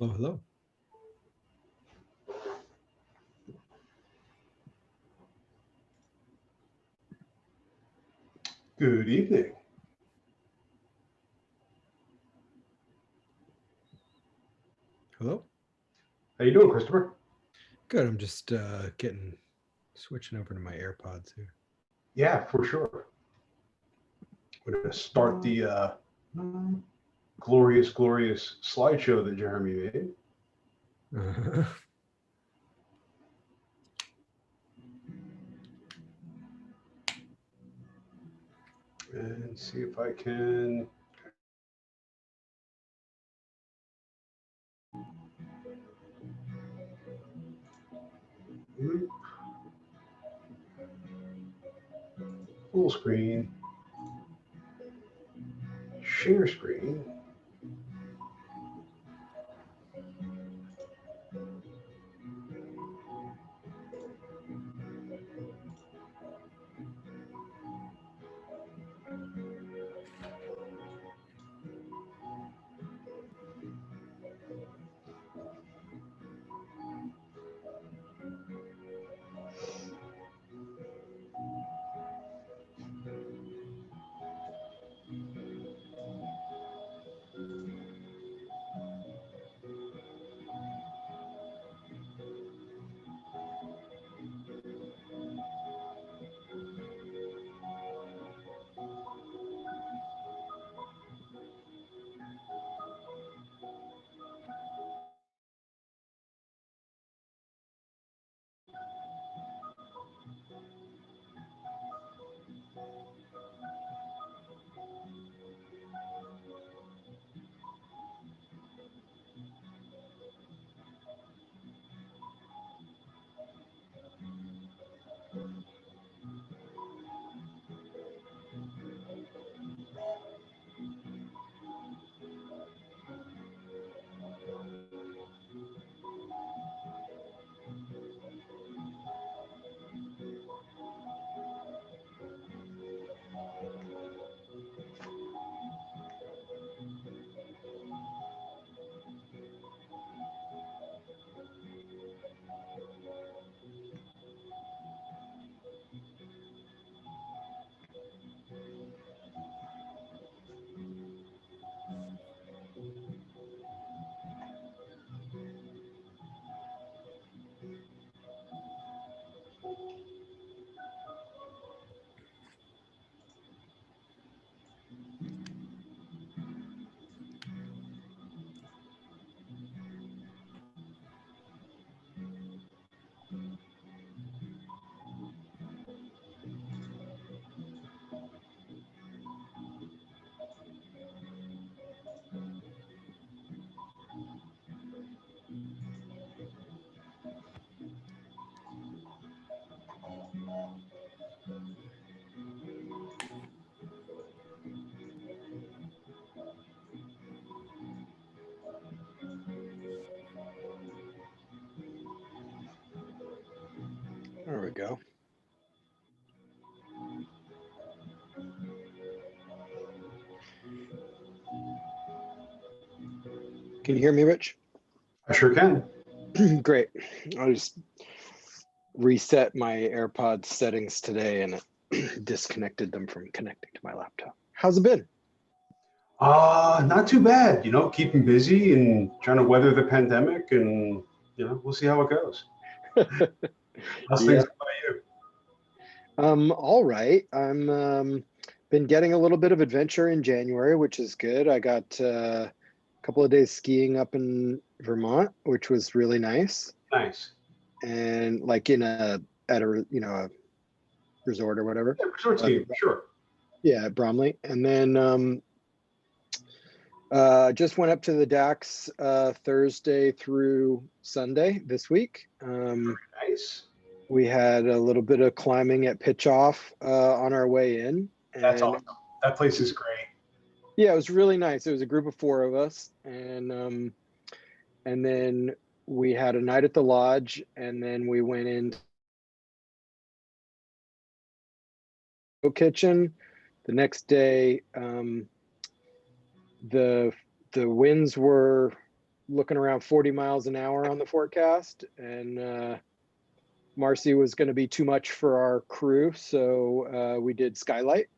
Hello, hello. Good evening. Hello. How you doing, Christopher? Good. I'm just getting switching over to my AirPods here. Yeah, for sure. We're going to start the glorious, glorious slideshow that Jeremy made. And see if I can. Full screen. Share screen. There we go. Can you hear me, Rich? I sure can. Great. I just reset my AirPods settings today and it disconnected them from connecting to my laptop. How's it been? Not too bad. Keeping busy and trying to weather the pandemic, and we'll see how it goes. How's Yeah. things by you? All right. I'm been getting a little bit of adventure in January, which is good. I got a couple of days skiing up in Vermont, which was really nice. Nice. And like at a resort or whatever. Yeah, resort skiing, sure. Yeah, at Bromley. And then just went up to the Dax Thursday through Sunday this week. Nice. We had a little bit of climbing at Pitch Off on our way in. That's And awesome. That place is great. yeah, it was really nice. It was a group of 4 of us. And then we had a night at the lodge, and then we went in kitchen. The next day, the winds were looking around 40 miles an hour on the forecast, and Marcy was going to be too much for our crew, so we did skylight,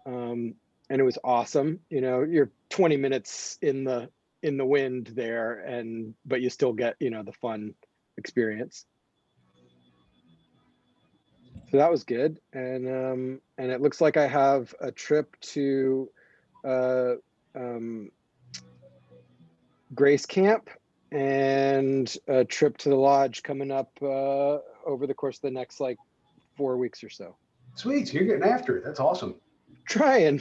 and it was awesome. You know, you're 20 minutes in the wind there, but you still get, you know, the fun experience. So that was good, and it looks like I have a trip to Grace Camp and a trip to the lodge coming up over the course of the next like 4 weeks or so. Sweet, so you're getting after it. That's awesome. Trying.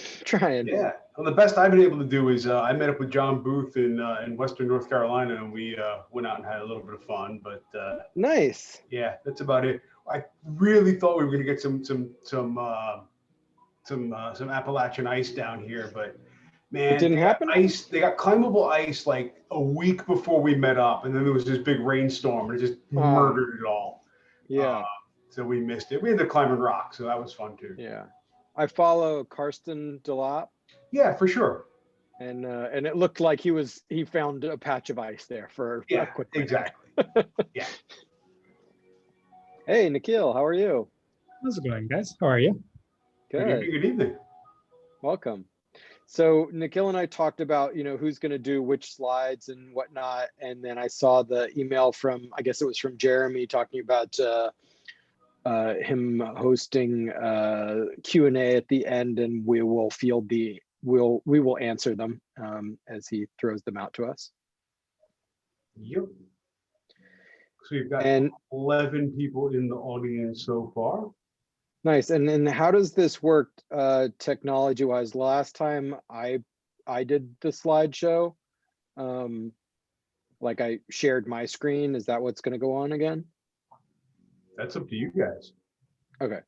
Yeah. Well, the best I've been able to do is I met up with John Booth in Western North Carolina, and we went out and had a little bit of fun. But Nice. yeah, that's about it. I really thought we were going to get some Appalachian ice down here, but man, It didn't happen. ice. They got climbable ice like a week before we met up, and then there was this big rainstorm, and it just murdered it all. Yeah. So we missed it. We had to climb and rock, so that was fun too. Yeah. I follow Karsten Delop. Yeah, for sure. And it looked like he found a patch of ice there for a quick minute. Exactly. Yeah. Hey, Nikhil, how are you? How's it going, guys? How are you? Good. Good evening. Welcome. So Nikhil and I talked about, you know, who's going to do which slides and whatnot. And then I saw the email from, I guess it was from Jeremy, talking about him hosting Q&A at the end, and we will we will answer them as he throws them out to us. Yep. So we've got 11 people in the audience so far. Nice. And how does this work technology wise? Last time I did the slideshow, like I shared my screen. Is that what's going to go on again? That's up to you guys. Okay,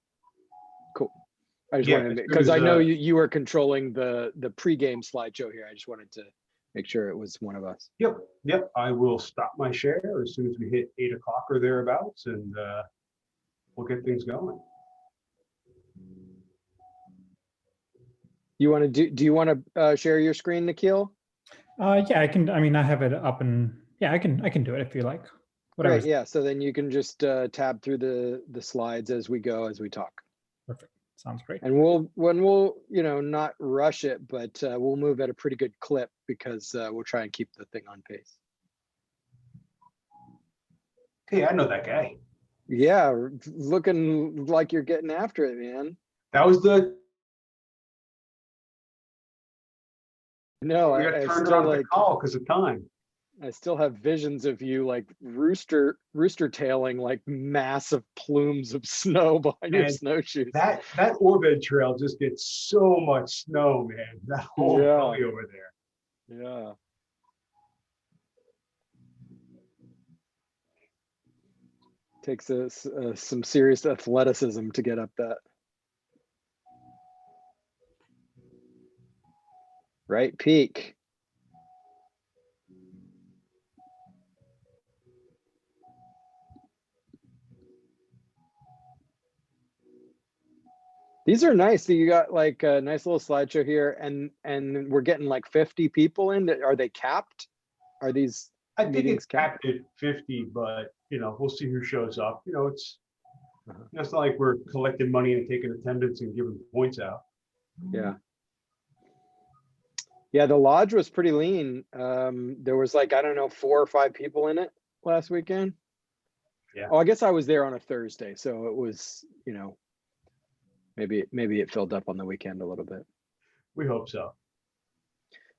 cool. I just wanted to, because I know you were controlling the pregame slideshow here. I just wanted to make sure it was one of us. Yep. I will stop my share as soon as we hit 8 o'clock or thereabouts, and we'll get things going. You want to do you want to share your screen, Nikhil? Yeah, I can. I mean, I have it up, and yeah, I can do it if you like. Whatever. Great. Yeah. So then you can just tab through the slides as we talk. Perfect. Sounds great. And we'll you know, not rush it, but we'll move at a pretty good clip, because we'll try and keep the thing on pace. Hey, I know that guy. Yeah, looking like you're getting after it, man. That was the. No, I still like call because of time. I still have visions of you like rooster tailing like massive plumes of snow behind your snowshoes. That Orved trail just gets so much snow, man. That whole valley over there. Yeah. Takes some serious athleticism to get up that. Right peak. These are nice. So you got like a nice little slideshow here, and we're getting like 50 people in. Are they capped? Are these? I think it's capped at 50, but you know, we'll see who shows up. You know, it's not like we're collecting money and taking attendance and giving points out. Yeah. Yeah, the lodge was pretty lean. There was like, I don't know, 4 or 5 people in it last weekend. Yeah. Oh, I guess I was there on a Thursday, so it was, you know, maybe it filled up on the weekend a little bit. We hope so.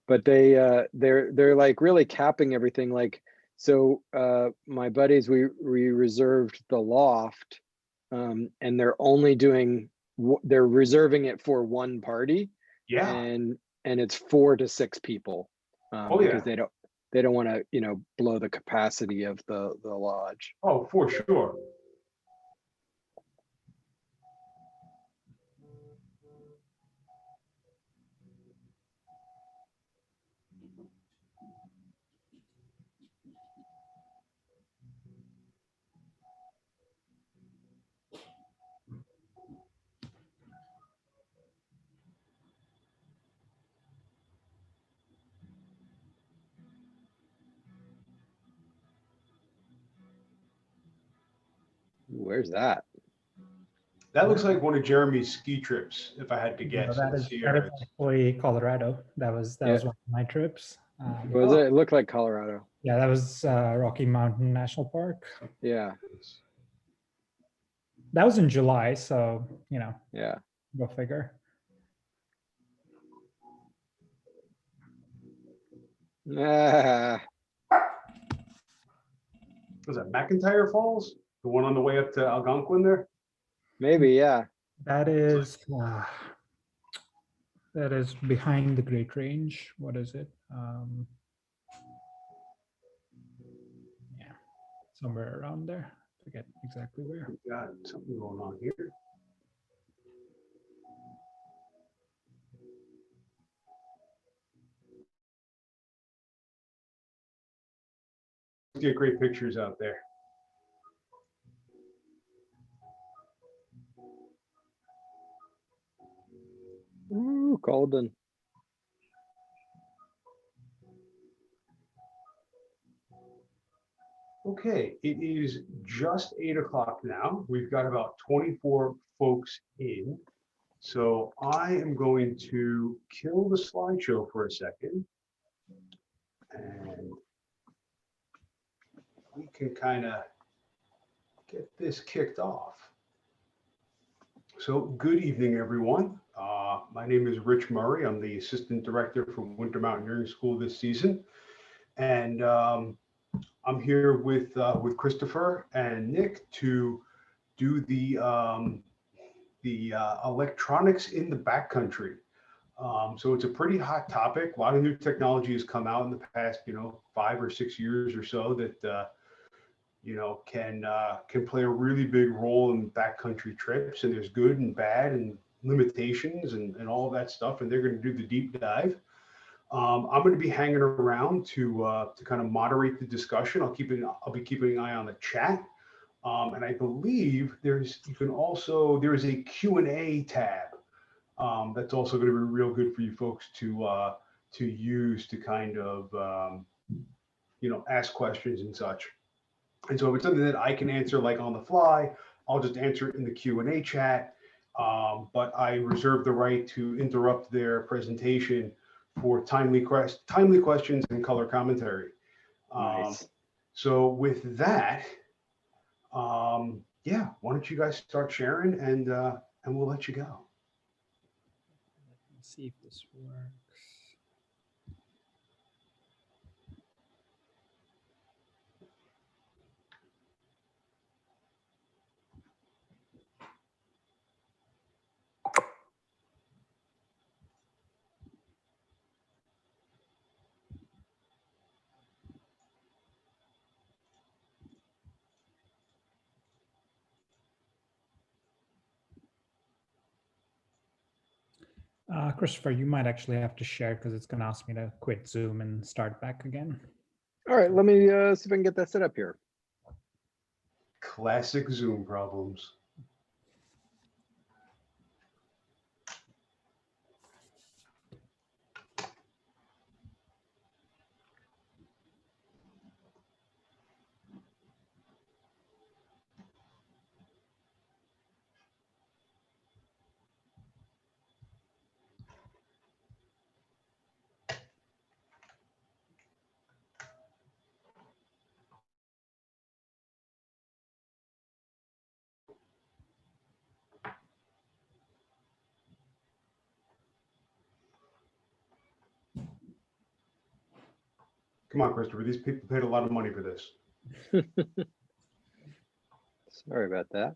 But they're like really capping everything. Like, so my buddies, we reserved the loft, and they're reserving it for one party. Yeah. And it's 4 to 6 people, because they don't want to, you know, blow the capacity of the lodge. Oh, for sure. where's that? That looks like one of Jeremy's ski trips, if I had to No, guess. in that the is Sierras. actually Colorado. That was Yeah. one of my trips. Was it? It looked like Colorado. Yeah, that was Rocky Mountain National Park. Yeah. That was in July, so Yeah. go figure. Ah, Was that McIntyre Falls? The one on the way up to Algonquin there? maybe. Yeah. That is behind the Great Range. What is it? Yeah, somewhere around there. Forget exactly where. We got something going on here. Get great pictures out there. Ooh, golden. Okay, it is just 8 o'clock now. We've got about 24 folks in. So I am going to kill the slideshow for a second. And we can kind of get this kicked off. So good evening, everyone. My name is Rich Murray. I'm the Assistant Director for Winter Mountaineering School this season. And I'm here with Christopher and Nick to do the electronics in the backcountry. So it's a pretty hot topic. A lot of new technology has come out in the past, 5 or 6 years or so that can play a really big role in backcountry trips. And there's good and bad and limitations and all of that stuff. And they're going to do the deep dive. I'm going to be hanging around to kind of moderate the discussion. I'll be keeping an eye on the chat. And I believe there is a Q&A tab that's also going to be real good for you folks to use to kind of ask questions and such. And so if it's something that I can answer like on the fly, I'll just answer it in the Q&A chat. But I reserve the right to interrupt their presentation for timely questions and color commentary. Nice. So with that, yeah, why don't you guys start sharing and we'll let you go. Let's see if this works. Christopher, you might actually have to share because it's going to ask me to quit Zoom and start back again. All right, let me see if I can get that set up here. Classic Zoom problems. Come on, Christopher. These people paid a lot of money for this. Sorry about that.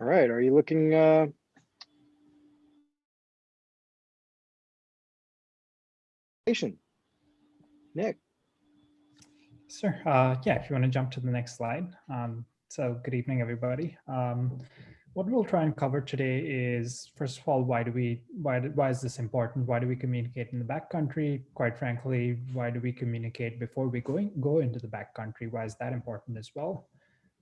All right, are you looking Nick. Sure. Yeah, if you want to jump to the next slide. So good evening, everybody. What we'll try and cover today is, first of all, why is this important? Why do we communicate in the backcountry? Quite frankly, why do we communicate before we go into the backcountry? Why is that important as well?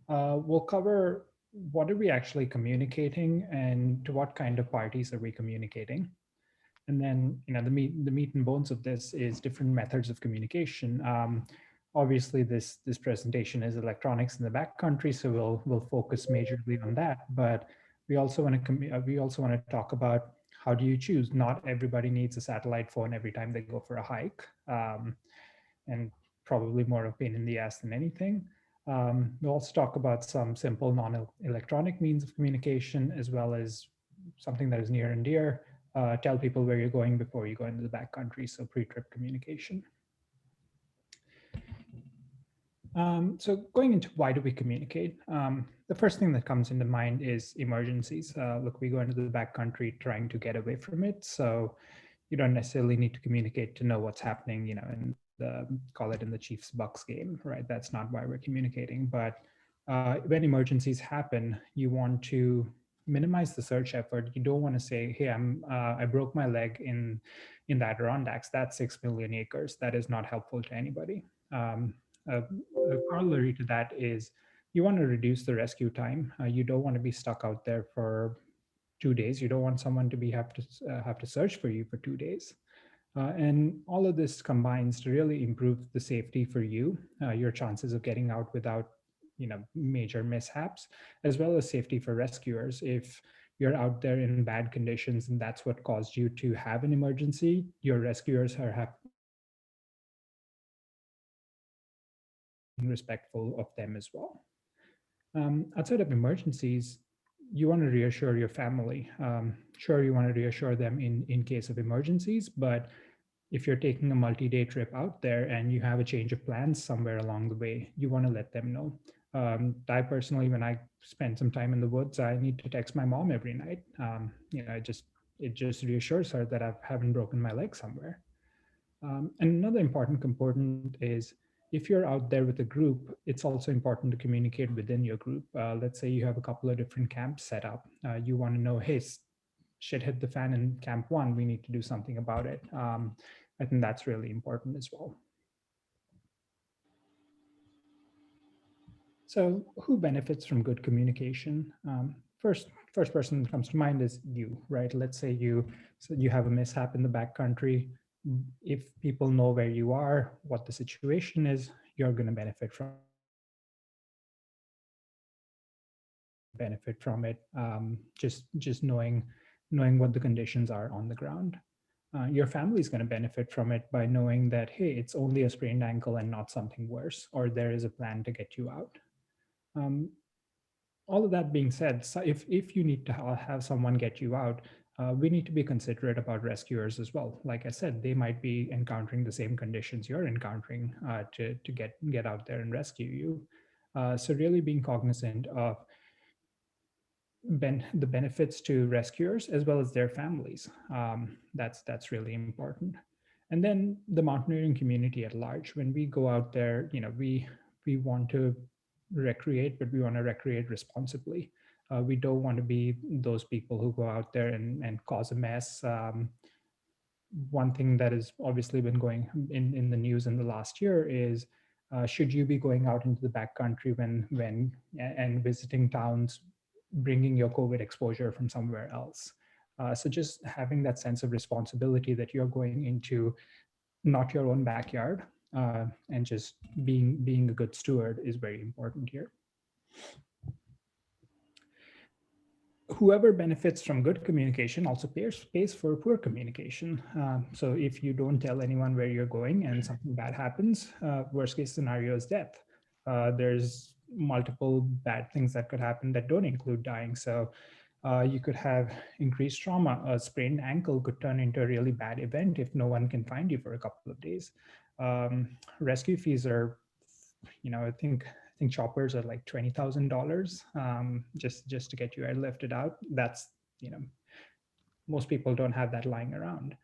We'll cover what are we actually communicating and to what kind of parties are we communicating? And then, the meat and bones of this is different methods of communication. Obviously, this presentation is electronics in the backcountry, so we'll focus majorly on that. But we also want to talk about how do you choose? Not everybody needs a satellite phone every time they go for a hike, and probably more a pain in the ass than anything. We'll also talk about some simple non-electronic means of communication, as well as something that is near and dear. Tell people where you're going before you go into the backcountry, so pre-trip communication. So going into why do we communicate? The first thing that comes into mind is emergencies. Look, we go into the backcountry trying to get away from it, so you don't necessarily need to communicate to know what's happening, in call it in the Chiefs Bucks game, right? That's not why we're communicating. But when emergencies happen, you want to minimize the search effort. You don't want to say, "Hey, I broke my leg in the Adirondacks. That's 6 million acres." That is not helpful to anybody. A corollary to that is you want to reduce the rescue time. You don't want to be stuck out there for 2 days. You don't want someone to have to search for you for 2 days. And all of this combines to really improve the safety for you, your chances of getting out without major mishaps, as well as safety for rescuers. If you're out there in bad conditions and that's what caused you to have an emergency, your rescuers have to be respectful of them as well. Outside of emergencies, you want to reassure your family. Sure, you want to reassure them in case of emergencies, but if you're taking a multi-day trip out there and you have a change of plans somewhere along the way, you want to let them know. I personally, when I spend some time in the woods, I need to text my mom every night. It just reassures her that I haven't broken my leg somewhere. And another important component is if you're out there with a group, it's also important to communicate within your group. Let's say you have a couple of different camps set up. You want to know, hey, shit hit the fan in camp one, we need to do something about it. I think that's really important as well. So who benefits from good communication? First person that comes to mind is you, right? Let's say you have a mishap in the backcountry. If people know where you are, what the situation is, you're going to benefit from it. Just knowing what the conditions are on the ground. Your family is going to benefit from it by knowing that, hey, it's only a sprained ankle and not something worse, or there is a plan to get you out. All of that being said, so if you need to have someone get you out, we need to be considerate about rescuers as well. Like I said, they might be encountering the same conditions you're encountering to get out there and rescue you. So really being cognizant of the benefits to rescuers as well as their families. That's really important. And then the mountaineering community at large. When we go out there, we want to recreate, but we want to recreate responsibly. We don't want to be those people who go out there and cause a mess. One thing that has obviously been going in the news in the last year is should you be going out into the backcountry when and visiting towns, bringing your COVID exposure from somewhere else? So just having that sense of responsibility that you're going into not your own backyard, and just being a good steward is very important here. Whoever benefits from good communication also pays for poor communication. So if you don't tell anyone where you're going and something bad happens, worst case scenario is death. There's multiple bad things that could happen that don't include dying. So you could have increased trauma. A sprained ankle could turn into a really bad event if no one can find you for a couple of days. Rescue fees are, I think choppers are like $20,000 just to get you airlifted out. That's, most people don't have that lying around.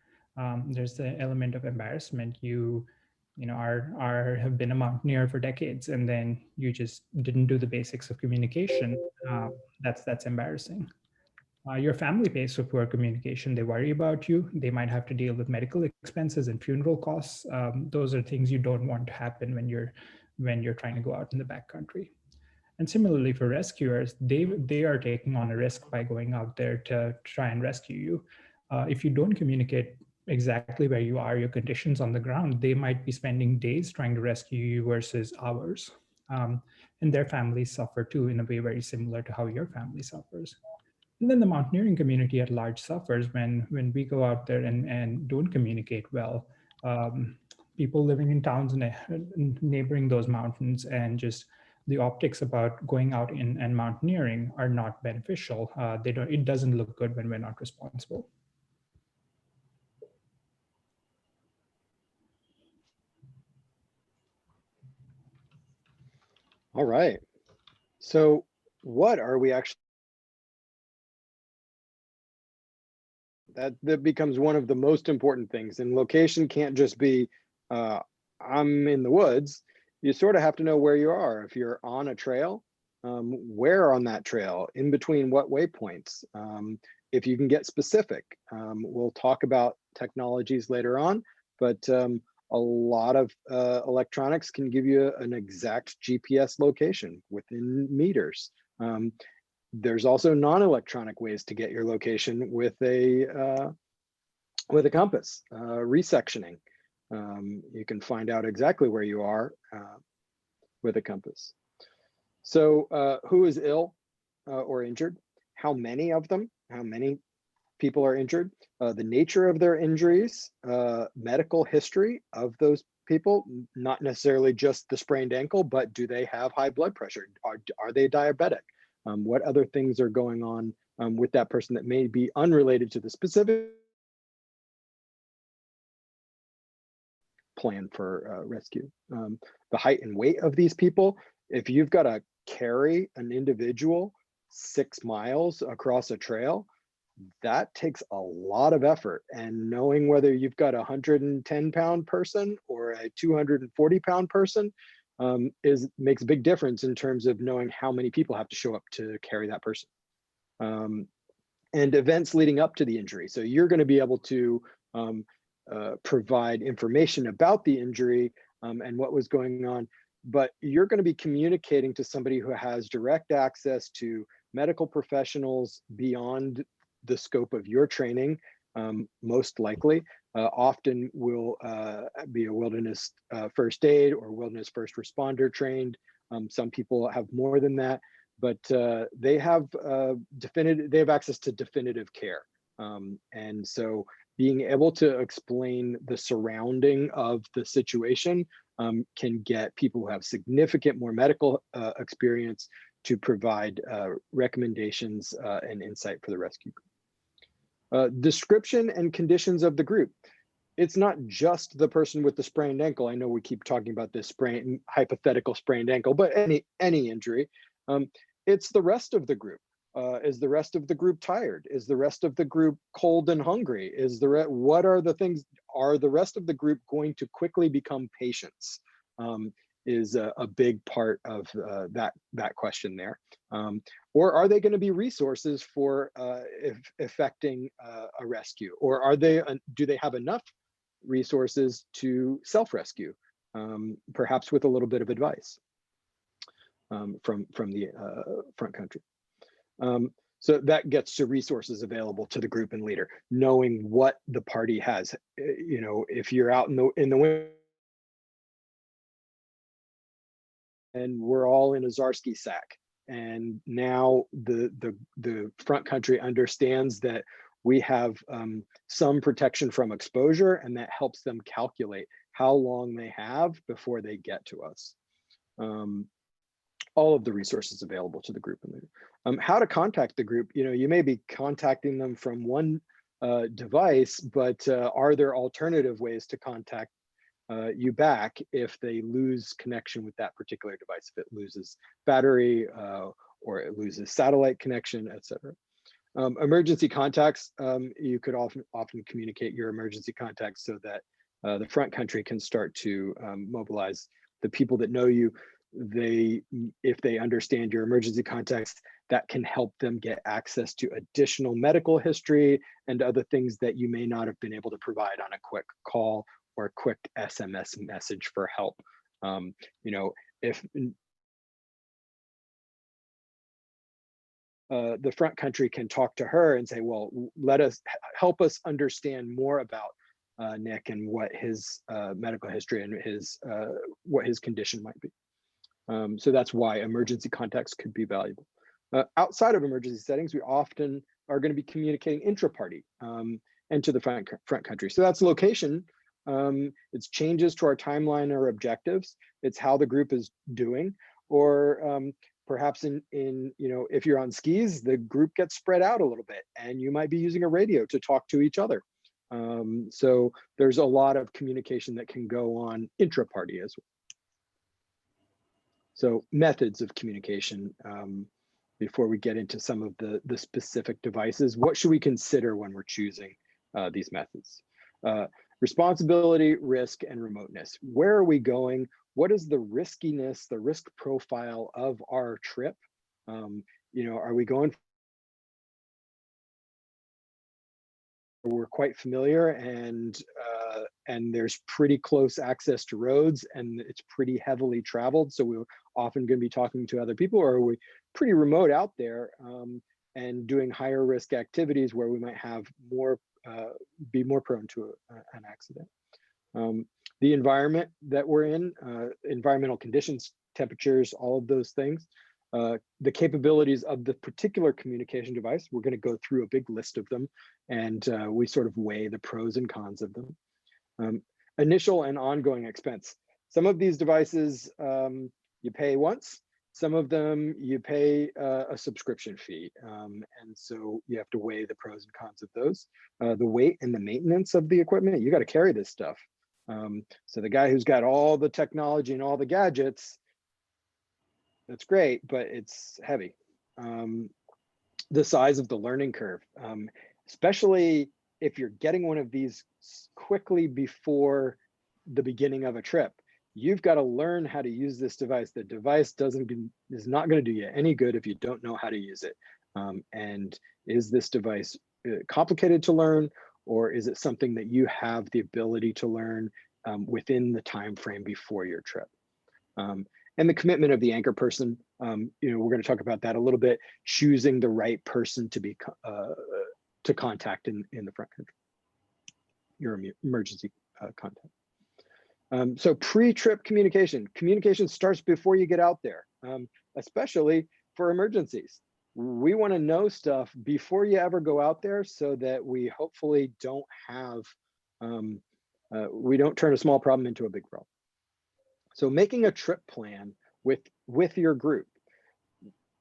There's the element of embarrassment. You know, have been a mountaineer for decades, and then you just didn't do the basics of communication. That's embarrassing. Your family pays for poor communication. They worry about you. They might have to deal with medical expenses and funeral costs. Those are things you don't want to happen when you're trying to go out in the backcountry. And similarly for rescuers, they are taking on a risk by going out there to try and rescue you. If you don't communicate exactly where you are, your conditions on the ground, they might be spending days trying to rescue you versus hours. And their families suffer too in a way very similar to how your family suffers. And then the mountaineering community at large suffers when we go out there and don't communicate well. People living in towns and neighboring those mountains, and just the optics about going out and mountaineering are not beneficial. They don't. It doesn't look good when we're not responsible. All right. So what are we actually, that becomes one of the most important things, and location can't just be I'm in the woods. You sort of have to know where you are. If you're on a trail, where on that trail, in between what waypoints, if you can get specific. We'll talk about technologies later on, but a lot of electronics can give you an exact GPS location within meters. There's also non-electronic ways to get your location with a compass, resectioning. You can find out exactly where you are with a compass. So who is ill or injured? How many of them? How many people are injured? The nature of their injuries, medical history of those people, not necessarily just the sprained ankle, but do they have high blood pressure? Are they diabetic? What other things are going on with that person that may be unrelated to the specific plan for rescue? The height and weight of these people. If you've got to carry an individual 6 miles across a trail, that takes a lot of effort. And knowing whether you've got a 110-pound person or a 240-pound person makes a big difference in terms of knowing how many people have to show up to carry that person. And events leading up to the injury. So you're going to be able to provide information about the injury and what was going on, but you're going to be communicating to somebody who has direct access to medical professionals beyond the scope of your training, most likely. Often will be a wilderness first aid or wilderness first responder trained. Some people have more than that, but they have access to definitive care. And so being able to explain the surrounding of the situation can get people who have significant more medical experience to provide recommendations and insight for the rescue group. Description and conditions of the group. It's not just the person with the sprained ankle. I know we keep talking about this hypothetical sprained ankle, but any injury. It's the rest of the group. Is the rest of the group tired? Is the rest of the group cold and hungry? What are the things? Are the rest of the group going to quickly become patients? Is a big part of that question there. Or are they going to be resources for effecting a rescue? Or do they have enough resources to self-rescue, perhaps with a little bit of advice from the front country? So that gets to resources available to the group and leader, knowing what the party has. You know, if you're out in the winter and we're all in a Zarski sack, and now the front country understands that we have some protection from exposure, and that helps them calculate how long they have before they get to us. All of the resources available to the group and leader. How to contact the group. You know, you may be contacting them from one device, but are there alternative ways to contact you back if they lose connection with that particular device, if it loses battery or it loses satellite connection, etc. Emergency contacts, you could often communicate your emergency contacts so that the front country can start to mobilize the people that know you. If they understand your emergency contacts, that can help them get access to additional medical history and other things that you may not have been able to provide on a quick call or a quick SMS message for help. You know, if the front country can talk to her and say, well, help us understand more about Nick and what his medical history and what his condition might be. So that's why emergency contacts could be valuable. Outside of emergency settings, we often are going to be communicating intra-party and to the front country. So that's location. It's changes to our timeline or objectives. It's how the group is doing, or perhaps if you're on skis, the group gets spread out a little bit and you might be using a radio to talk to each other. So there's a lot of communication that can go on intra-party as well. So methods of communication, before we get into some of the specific devices, what should we consider when we're choosing these methods? Responsibility, risk, and remoteness. Where are we going? What is the riskiness, the risk profile of our trip? Are we going? We're quite familiar and there's pretty close access to roads and it's pretty heavily traveled. So we're often going to be talking to other people, or are we pretty remote out there and doing higher risk activities where we might have be more prone to an accident. The environment that we're in, environmental conditions, temperatures, all of those things, the capabilities of the particular communication device. We're going to go through a big list of them, and we sort of weigh the pros and cons of them. Initial and ongoing expense. Some of these devices you pay once. Some of them you pay a subscription fee, and so you have to weigh the pros and cons of those. The weight and the maintenance of the equipment, you got to carry this stuff. So the guy who's got all the technology and all the gadgets, that's great, but it's heavy. The size of the learning curve, especially if you're getting one of these quickly before the beginning of a trip. You've got to learn how to use this device. The device is not going to do you any good if you don't know how to use it. And is this device complicated to learn, or is it something that you have the ability to learn within the time frame before your trip? And the commitment of the anchor person. We're going to talk about that a little bit. Choosing the right person to be to contact in the front country, your emergency contact. So pre-trip communication starts before you get out there, especially for emergencies. We want to know stuff before you ever go out there so that we hopefully don't have, we don't turn a small problem into a big problem. So making a trip plan with your group,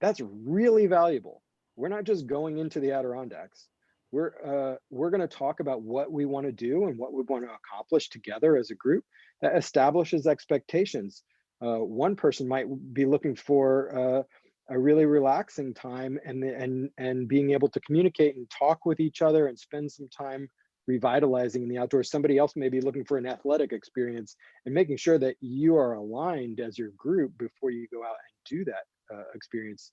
that's really valuable. We're not just going into the Adirondacks. We're going to talk about what we want to do and what we want to accomplish together as a group. That establishes expectations. One person might be looking for a really relaxing time and being able to communicate and talk with each other and spend some time revitalizing in the outdoors. Somebody else may be looking for an athletic experience, and making sure that you are aligned as your group before you go out and do that experience.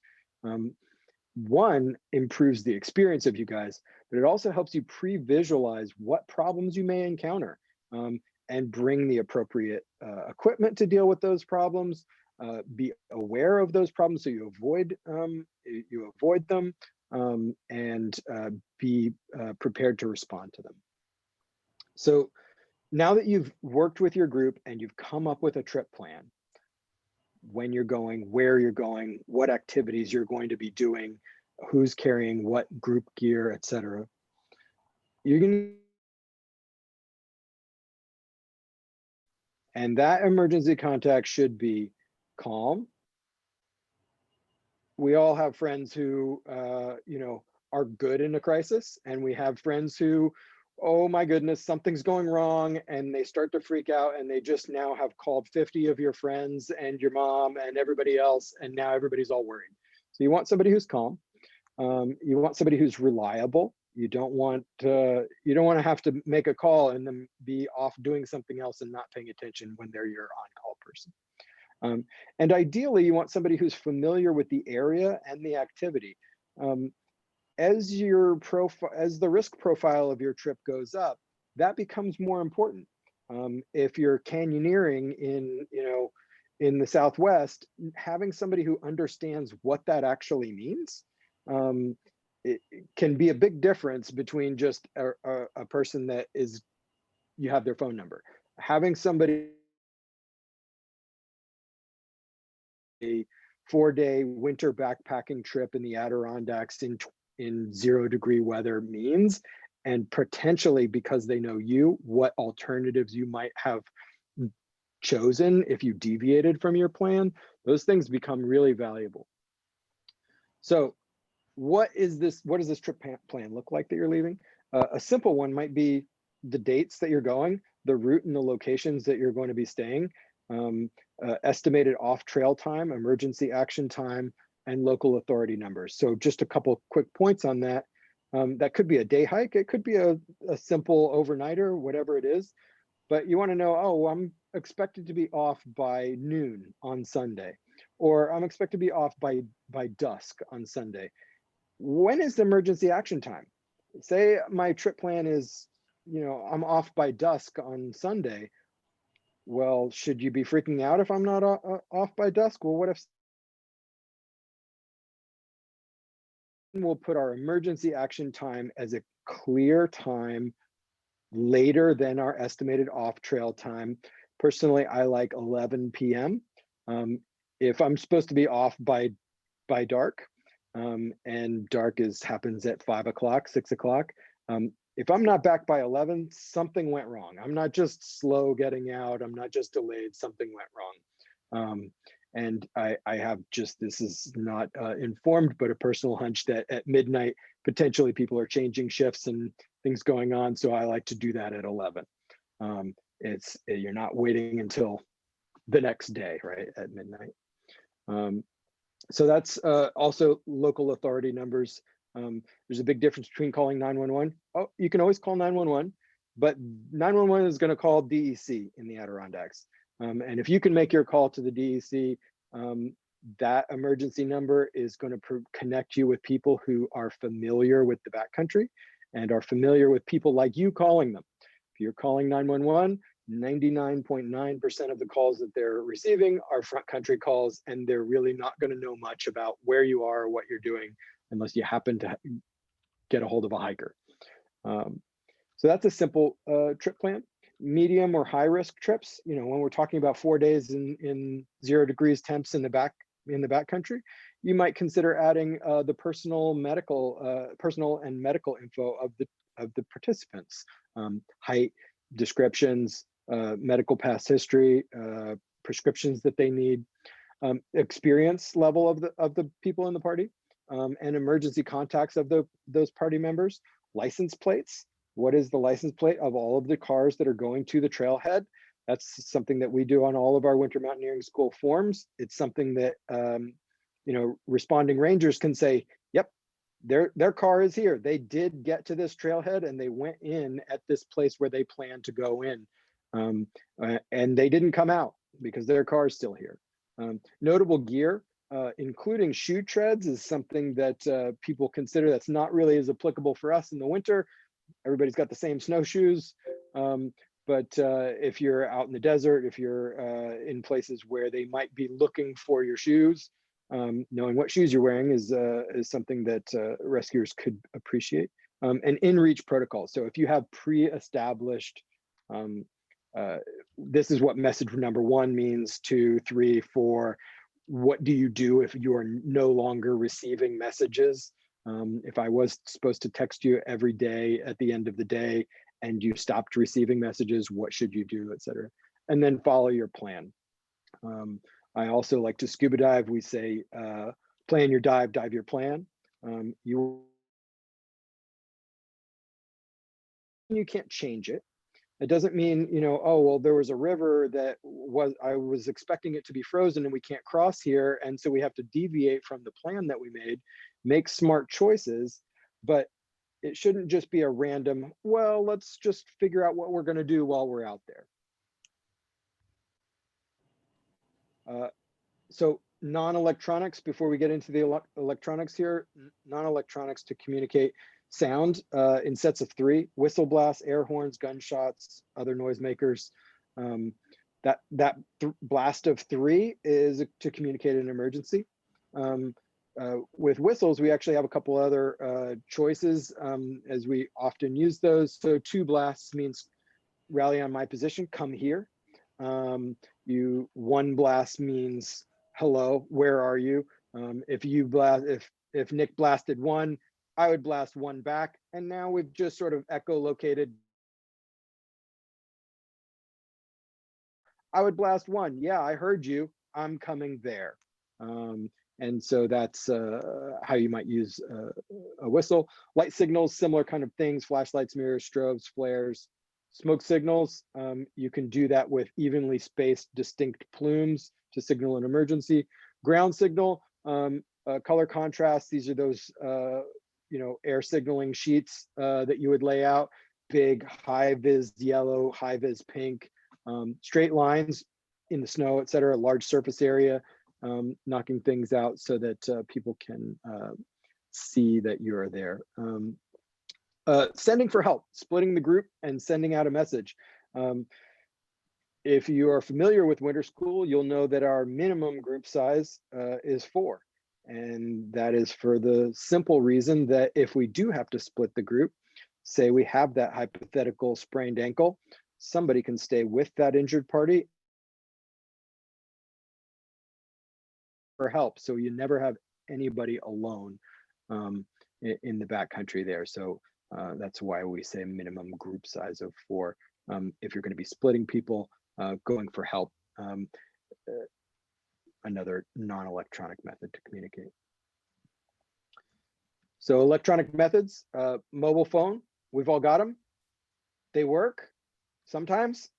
One, improves the experience of you guys, but it also helps you pre-visualize what problems you may encounter and bring the appropriate equipment to deal with those problems. Be aware of those problems so you avoid them, and be prepared to respond to them. So now that you've worked with your group and you've come up with a trip plan, when you're going, where you're going, what activities you're going to be doing, who's carrying what group gear, etc. You're going to, and that emergency contact should be calm. We all have friends who, are good in a crisis, and we have friends who, oh my goodness, something's going wrong, and they start to freak out, and they just now have called 50 of your friends and your mom and everybody else, and now everybody's all worried. So you want somebody who's calm. You want somebody who's reliable. You don't want to have to make a call and then be off doing something else and not paying attention when they're your on-call person. And ideally, you want somebody who's familiar with the area and the activity. As the risk profile of your trip goes up, that becomes more important. If you're canyoneering in the Southwest, having somebody who understands what that actually means, it can be a big difference between just a person that you have their phone number. Having somebody a 4-day winter backpacking trip in the Adirondacks in 0-degree weather means, and potentially because they know you, what alternatives you might have chosen if you deviated from your plan, those things become really valuable. So what does this trip plan look like that you're leaving? A simple one might be the dates that you're going, the route and the locations that you're going to be staying, estimated off-trail time, emergency action time, and local authority numbers. So just a couple quick points on that. That could be a day hike. It could be a simple overnighter, whatever it is. But you want to know, oh, I'm expected to be off by noon on Sunday, or I'm expected to be off by dusk on Sunday. When is the emergency action time? Say my trip plan is, I'm off by dusk on Sunday. Well, should you be freaking out if I'm not off by dusk? Well, what if we'll put our emergency action time as a clear time later than our estimated off-trail time. Personally, I like 11 p.m. If I'm supposed to be off by dark, and dark happens at 5 o'clock, 6 o'clock, if I'm not back by 11, something went wrong. I'm not just slow getting out. I'm not just delayed. Something went wrong. And I have this is not informed, but a personal hunch that at midnight, potentially people are changing shifts and things going on. So I like to do that at 11. You're not waiting until the next day, right, at midnight. So that's also local authority numbers. There's a big difference between calling 911. Oh, you can always call 911, but 911 is going to call DEC in the Adirondacks. And if you can make your call to the DEC, that emergency number is going to connect you with people who are familiar with the backcountry and are familiar with people like you calling them. If you're calling 911, 99.9% of the calls that they're receiving are front country calls, and they're really not going to know much about where you are or what you're doing unless you happen to get a hold of a hiker. So that's a simple trip plan. Medium or high risk trips, when we're talking about 4 days in 0 degrees temps in the backcountry, you might consider adding the personal and medical info of the participants, height, descriptions, medical past history, prescriptions that they need, experience level of the people in the party, and emergency contacts of those party members, license plates. What is the license plate of all of the cars that are going to the trailhead? That's something that we do on all of our winter mountaineering school forms. It's something that responding rangers can say, yep, their car is here. They did get to this trailhead and they went in at this place where they planned to go in, and they didn't come out because their car is still here. Notable gear, including shoe treads, is something that people consider that's not really as applicable for us in the winter. Everybody's got the same snowshoes, but if you're out in the desert, if you're in places where they might be looking for your shoes, knowing what shoes you're wearing is something that rescuers could appreciate. And in-reach protocols. So if you have pre-established, this is what message number 1 means, 2, 3, 4. What do you do if you are no longer receiving messages? If I was supposed to text you every day at the end of the day and you stopped receiving messages, what should you do, et cetera? And then follow your plan. I also like to scuba dive. We say, plan your dive, dive your plan. You can't change it. It doesn't mean, oh, well, there was a river that I was expecting it to be frozen and we can't cross here, and so we have to deviate from the plan that we made. make smart choices, but it shouldn't just be a random, well, let's just figure out what we're going to do while we're out there. So non-electronics, before we get into the electronics here, non-electronics to communicate sound in sets of 3: whistle blasts, air horns, gunshots, other noisemakers. That blast of 3 is to communicate an emergency. With whistles, we actually have a couple other choices as we often use those. So 2 blasts means rally on my position, come here. 1 blast means hello, where are you? If Nick blasted 1, I would blast 1 back, and now we've just sort of echolocated. I would blast 1. Yeah, I heard you. I'm coming there. And so that's how you might use a whistle. Light signals, similar kind of things: flashlights, mirrors, strobes, flares. Smoke signals, you can do that with evenly spaced distinct plumes to signal an emergency. Ground signal, color contrast, these are those air signaling sheets that you would lay out: big high vis yellow, high vis pink, straight lines in the snow, etc., large surface area, knocking things out so that people can see that you're there. Sending for help, splitting the group and sending out a message. If you are familiar with winter school, you'll know that our minimum group size is 4. And that is for the simple reason that if we do have to split the group, say we have that hypothetical sprained ankle, somebody can stay with that injured party for help. So you never have anybody alone in the backcountry there. So that's why we say minimum group size of 4. If you're going to be splitting people, going for help, another non-electronic method to communicate. So electronic methods, mobile phone, we've all got them. They work sometimes.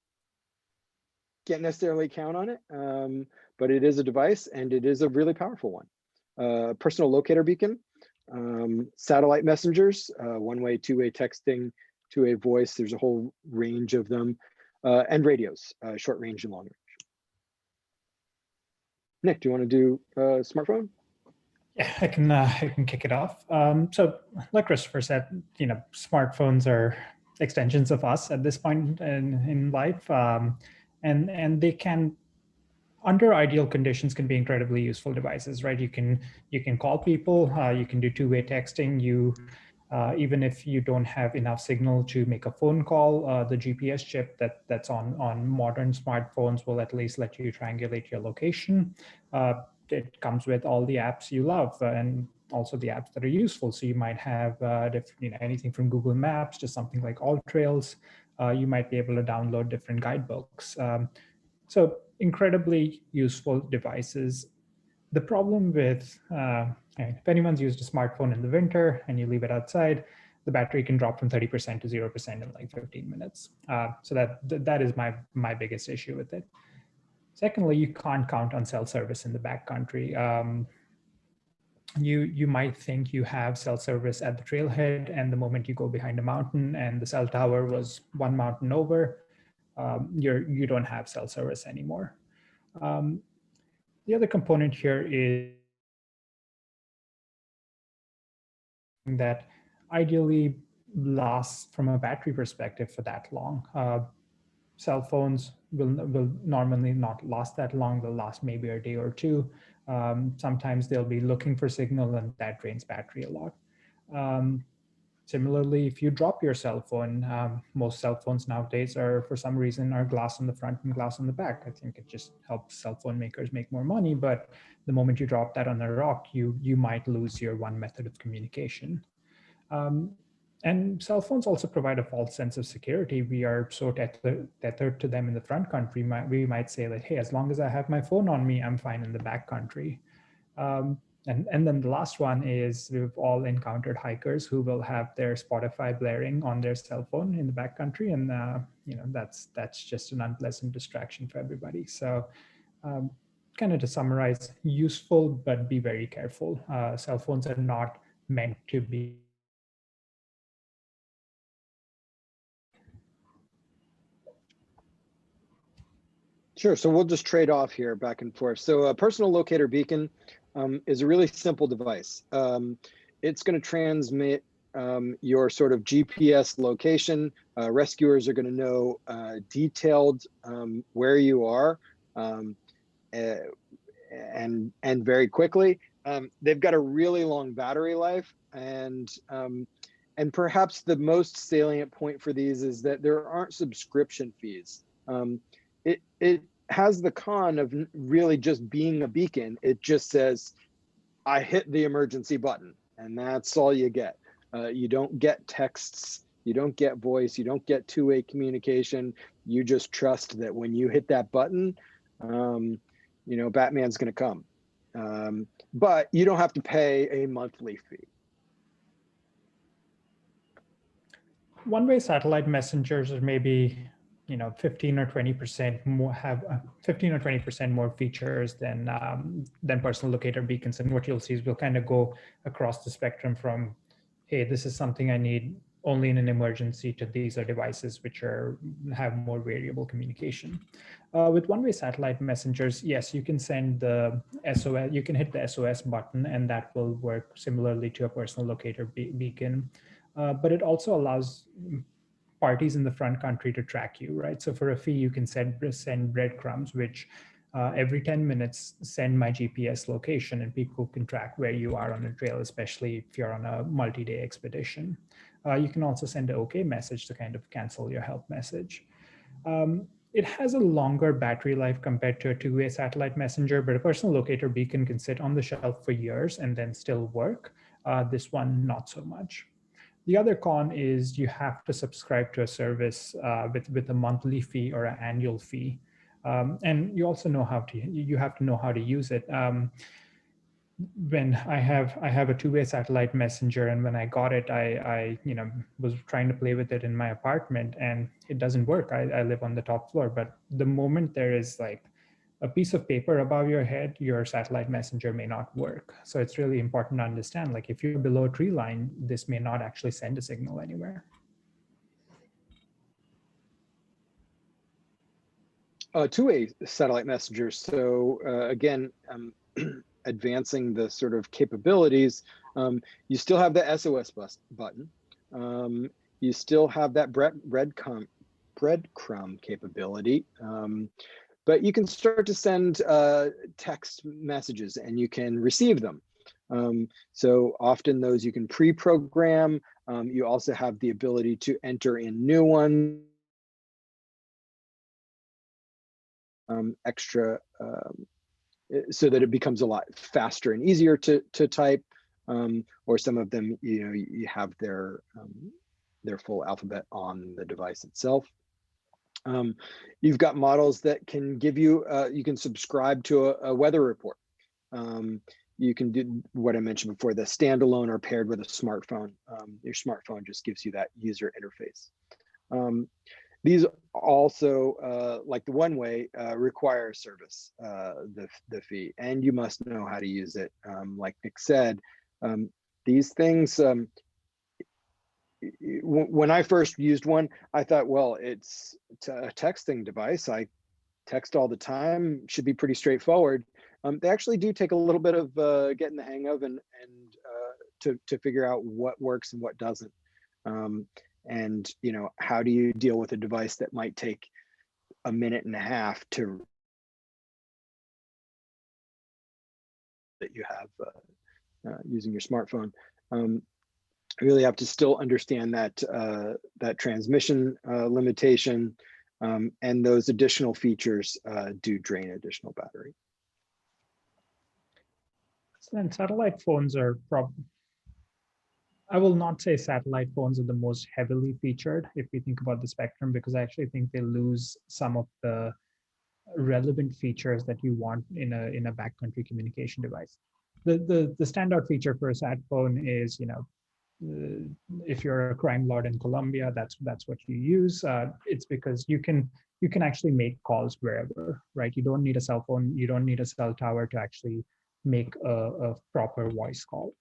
Can't necessarily count on it, but it is a device and it is a really powerful one. Personal locator beacon, satellite messengers, one-way, two-way texting, two-way voice. There's a whole range of them, and radios, short range and long range. Nick, do you want to do smartphone? Yeah, I can kick it off. So, like Christopher said, smartphones are extensions of us at this point in life, and they can, under ideal conditions, can be incredibly useful devices, right? You can call people, you can do two-way texting. Even if you don't have enough signal to make a phone call, the GPS chip that's on modern smartphones will at least let you triangulate your location. It comes with all the apps you love and also the apps that are useful. So you might have anything from Google Maps to something like AllTrails. You might be able to download different guidebooks. So incredibly useful devices. The problem with, if anyone's used a smartphone in the winter and you leave it outside, the battery can drop from 30% to 0% in like 15 minutes. So that is my biggest issue with it. Secondly, you can't count on cell service in the backcountry. You might think you have cell service at the trailhead, and the moment you go behind a mountain and the cell tower was one mountain over, you don't have cell service anymore. The other component here is that ideally lasts from a battery perspective for that long. Cell phones will normally not last that long. They'll last maybe a day or two. Sometimes they'll be looking for signal and that drains battery a lot. Similarly, if you drop your cell phone, most cell phones nowadays are, for some reason, are glass on the front and glass on the back. I think it just helps cell phone makers make more money, but the moment you drop that on a rock, you might lose your one method of communication. And cell phones also provide a false sense of security. We are so tethered to them in the front country. We might say that, hey, as long as I have my phone on me, I'm fine in the back country. And then the last one is we've all encountered hikers who will have their Spotify blaring on their cell phone in the backcountry, and that's just an unpleasant distraction for everybody. So kind of to summarize, useful, but be very careful. Cell phones are not meant to be. Sure. So we'll just trade off here back and forth. So a personal locator beacon is a really simple device. It's going to transmit your sort of GPS location. Rescuers are going to know detailed where you are and very quickly. They've got a really long battery life, and perhaps the most salient point for these is that there aren't subscription fees. It has the con of really just being a beacon. It just says, I hit the emergency button, and that's all you get. You don't get texts, you don't get voice, you don't get two-way communication. You just trust that when you hit that button, you know, Batman's going to come. But you don't have to pay a monthly fee. One-way satellite messengers are maybe, you know, 15 or 20% more, have 15 or 20% more features than personal locator beacons. And what you'll see is we'll kind of go across the spectrum from, hey, this is something I need only in an emergency, to these are devices which have more variable communication. With one-way satellite messengers, yes, you can send the SOS, you can hit the SOS button, and that will work similarly to a personal locator beacon. But it also allows parties in the front country to track you, right? So for a fee, you can send breadcrumbs, which every 10 minutes send my GPS location, and people can track where you are on the trail, especially if you're on a multi-day expedition. You can also send an OK message to kind of cancel your help message. It has a longer battery life compared to a two-way satellite messenger, but a personal locator beacon can sit on the shelf for years and then still work. This one, not so much. The other con is you have to subscribe to a service with a monthly fee or an annual fee. And you also you have to know how to use it. When I have a two-way satellite messenger, and when I got it, I was trying to play with it in my apartment, and it doesn't work. I live on the top floor, but the moment there is like a piece of paper above your head, your satellite messenger may not work. So it's really important to understand, like if you're below a tree line, this may not actually send a signal anywhere. Two-way satellite messengers. So again, advancing the sort of capabilities, you still have the SOS button. You still have that breadcrumb capability. But you can start to send text messages, and you can receive them. So often those you can pre-program. You also have the ability to enter in new ones. Extra so that it becomes a lot faster and easier to type, or some of them, you know, you have their full alphabet on the device itself. You've got models that can give you, you can subscribe to a weather report. You can do what I mentioned before, the standalone or paired with a smartphone. Your smartphone just gives you that user interface. These also, like the one-way, require service, the fee, and you must know how to use it. Like Nick said, these things, when I first used one, I thought, well, it's a texting device. I text all the time, should be pretty straightforward. They actually do take a little bit of getting the hang of, and to figure out what works and what doesn't. And you know, how do you deal with a device that might take a minute and a half to that you have using your smartphone? You really have to still understand that that transmission limitation, and those additional features do drain additional battery. And satellite phones are I will not say satellite phones are the most heavily featured if we think about the spectrum, because I actually think they lose some of the relevant features that you want in a backcountry communication device. The standout feature for a sat phone is, you know, if you're a crime lord in Colombia, that's what you use. It's because you can you can actually make calls wherever, right? You don't need a cell phone, you don't need a cell tower to actually make a proper voice call.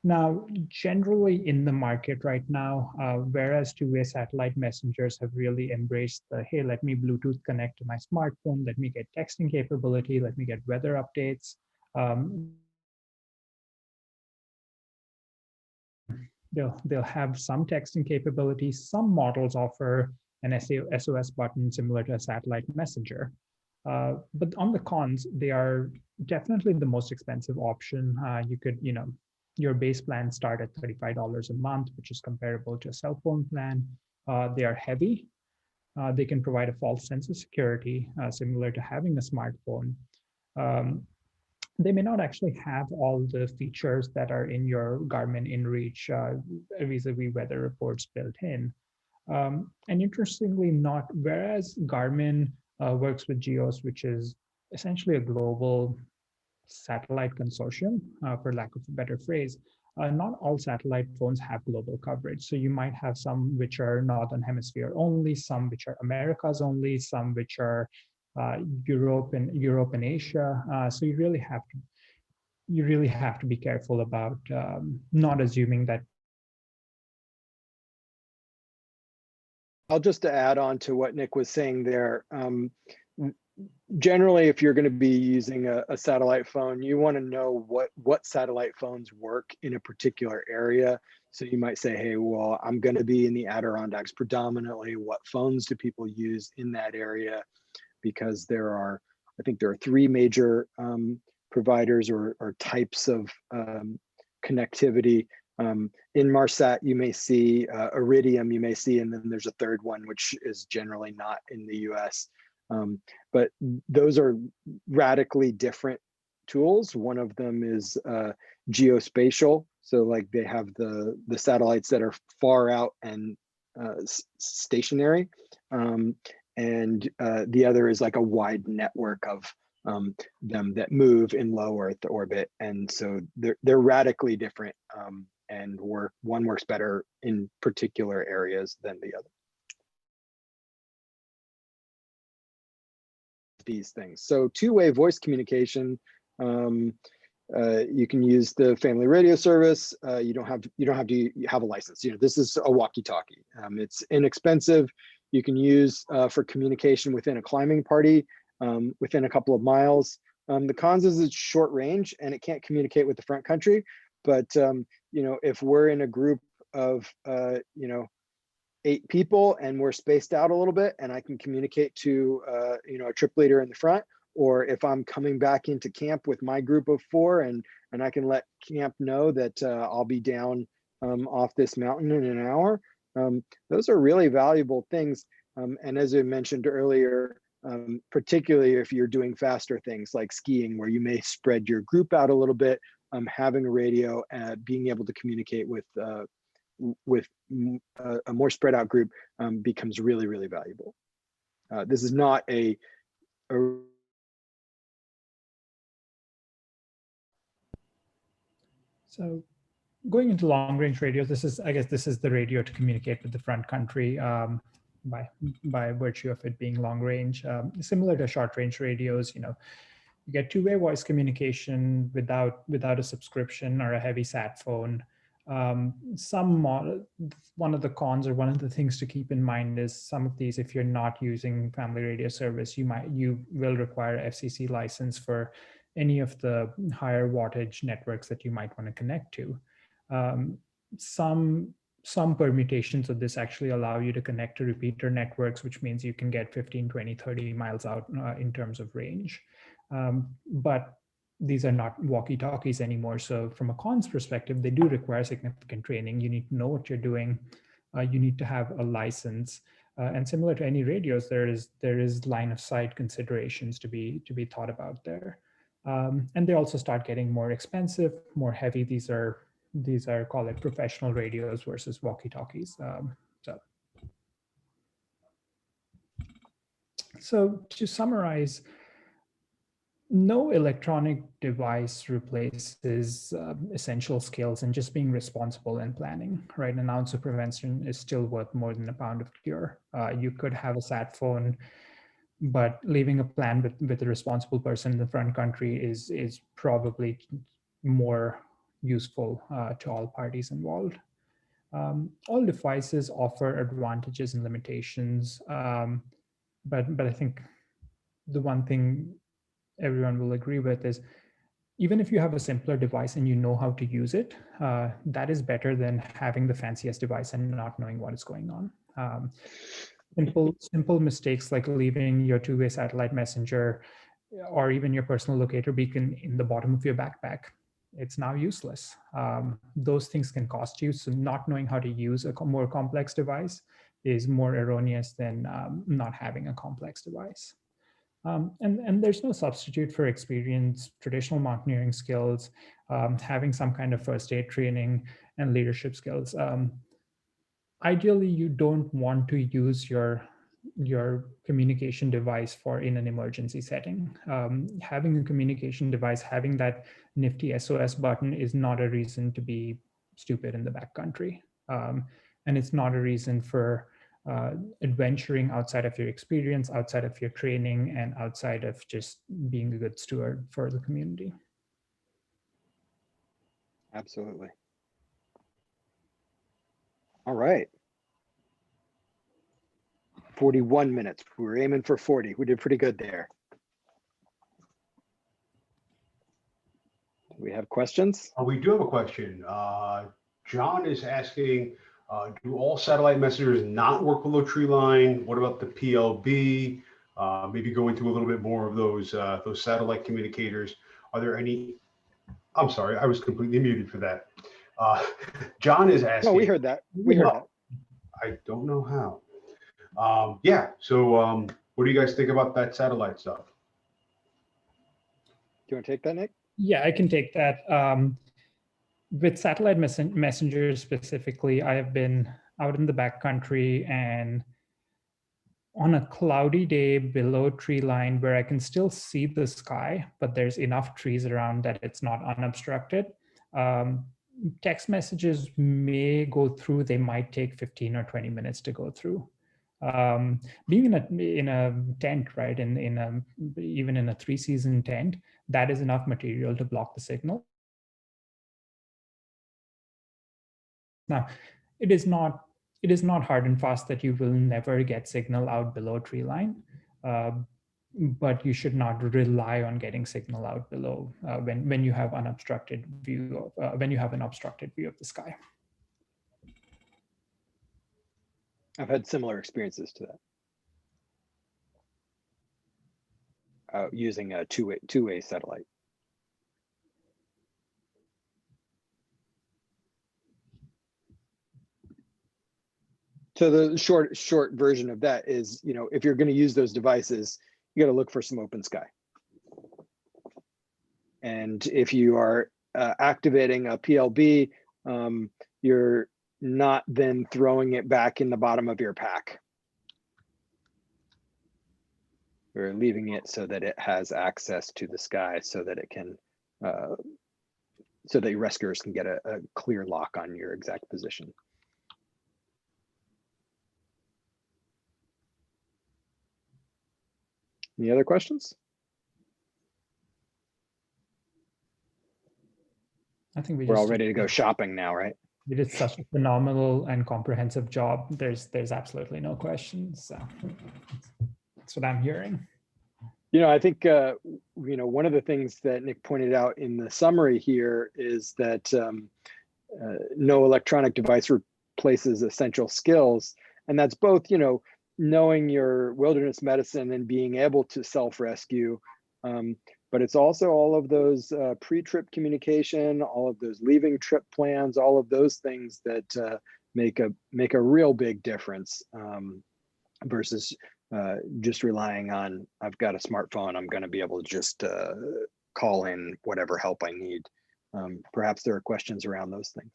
Now, generally in the market right now, whereas two-way satellite messengers have really embraced the, hey, let me Bluetooth connect to my smartphone, let me get texting capability, let me get weather updates. They'll have some texting capabilities. Some models offer an SOS button similar to a satellite messenger. But on the cons, they are definitely the most expensive option. You could, your base plan start at $35 a month, which is comparable to a cell phone plan. They are heavy. They can provide a false sense of security, similar to having a smartphone. They may not actually have all the features that are in your Garmin InReach vis-a-vis weather reports built in. And interestingly, whereas Garmin works with GEOS, which is essentially a global satellite consortium, for lack of a better phrase, not all satellite phones have global coverage. So you might have some which are Northern Hemisphere only, some which are Americas only, some which are Europe and Asia. So you really have to be careful about not assuming that. I'll just add on to what Nick was saying there. Generally, if you're going to be using a satellite phone, you want to know what satellite phones work in a particular area. So you might say, hey, well, I'm going to be in the Adirondacks predominantly. What phones do people use in that area? Because I think there are three major providers or types of connectivity. In Marsat, you may see Iridium, you may see, and then there's a third one, which is generally not in the US. But those are radically different tools. One of them is geospatial. So like they have the satellites that are far out and stationary. And the other is like a wide network of them that move in low Earth orbit. And so they're radically different, and one works better in particular areas than the other. These things. So two-way voice communication, you can use the family radio service. You don't have to have a license. This is a walkie-talkie. It's inexpensive. You can use for communication within a climbing party, within a couple of miles. The cons is it's short range and it can't communicate with the front country. But if we're in a group of 8 people and we're spaced out a little bit, and I can communicate to a trip leader in the front, or if I'm coming back into camp with my group of 4 and I can let camp know that I'll be down off this mountain in an hour. Those are really valuable things. And as I mentioned earlier, particularly if you're doing faster things like skiing, where you may spread your group out a little bit, having a radio, being able to communicate with a more spread out group becomes really, really valuable. This is not a So going into long range radios, I guess this is the radio to communicate with the front country by virtue of it being long range. Similar to short range radios, you get two-way voice communication without a subscription or a heavy sat phone. One of the cons, or one of the things to keep in mind, is some of these, if you're not using family radio service, you will require FCC license for any of the higher wattage networks that you might want to connect to. Some permutations of this actually allow you to connect to repeater networks, which means you can get 15, 20, 30 miles out in terms of range. But these are not walkie-talkies anymore. So from a cons perspective, they do require significant training. You need to know what you're doing. You need to have a license. And similar to any radios, there is line of sight considerations to be thought about there. And they also start getting more expensive, more heavy. These are call it professional radios versus walkie-talkies. So to summarize, No electronic device replaces essential skills and just being responsible in planning, right? An ounce of prevention is still worth more than a pound of cure. You could have a sat phone, but leaving a plan with a responsible person in the front country is probably more useful to all parties involved. All devices offer advantages and limitations, but I think the one thing everyone will agree with is even if you have a simpler device and you know how to use it, that is better than having the fanciest device and not knowing what is going on. Simple mistakes like leaving your two-way satellite messenger or even your personal locator beacon in the bottom of your backpack, it's now useless. Those things can cost you. So not knowing how to use a more complex device is more erroneous than not having a complex device. And there's no substitute for experience, traditional mountaineering skills, having some kind of first aid training and leadership skills. Ideally, you don't want to use your communication device for in an emergency setting. Having a communication device, having that nifty SOS button is not a reason to be stupid in the backcountry. And it's not a reason for adventuring outside of your experience, outside of your training, and outside of just being a good steward for the community. Absolutely. All right. 41 minutes. We were aiming for 40. We did pretty good there. Do we have questions? We do have a question. John is asking, do all satellite messengers not work below tree line? What about the PLB? Maybe go into a little bit more of those satellite communicators. Are there any? I'm sorry, I was completely muted for that. John is asking. No, we heard that. We heard that. I don't know how. Yeah. So, what do you guys think about that satellite stuff? Do you want to take that, Nick? Yeah, I can take that. With satellite messengers specifically, I have been out in the backcountry and on a cloudy day below tree line where I can still see the sky, but there's enough trees around that it's not unobstructed. Text messages may go through, they might take 15 or 20 minutes to go through. Being in a tent, right, even in a 3-season tent, that is enough material to block the signal. Now, it is not hard and fast that you will never get signal out below tree line, but you should not rely on getting signal out below when you have unobstructed view of, when you have an obstructed view of the sky. I've had similar experiences to that. Using a two-way satellite. So the short version of that is, if you're going to use those devices, you got to look for some open sky. And if you are activating a PLB, you're not then throwing it back in the bottom of your pack. You're leaving it so that it has access to the sky, so that it can, so that your rescuers can get a clear lock on your exact position. Any other questions? I think we're all ready to go shopping now, right? We did such a phenomenal and comprehensive job. There's absolutely no questions. So that's what I'm hearing. I think one of the things that Nick pointed out in the summary here is that no electronic device replaces essential skills, and that's both knowing your wilderness medicine and being able to self-rescue, but it's also all of those pre-trip communication, all of those leaving trip plans, all of those things that make a real big difference versus just relying on, I've got a smartphone, I'm going to be able to just call in whatever help I need. Perhaps there are questions around those things.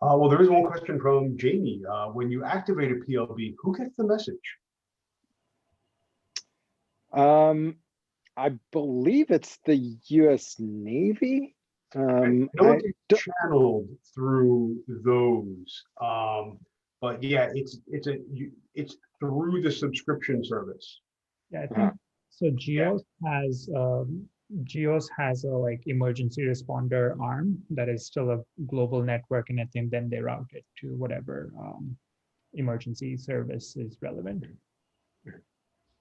Well, there is one question from Jamie. When you activate a PLB, who gets the message? I believe it's the US Navy. I know it gets channeled through those, but yeah, it's through the subscription service. Yeah, I uh, think so. Yeah, Geos has a like emergency responder arm that is still a global network, and I think then they route it to whatever emergency service is relevant.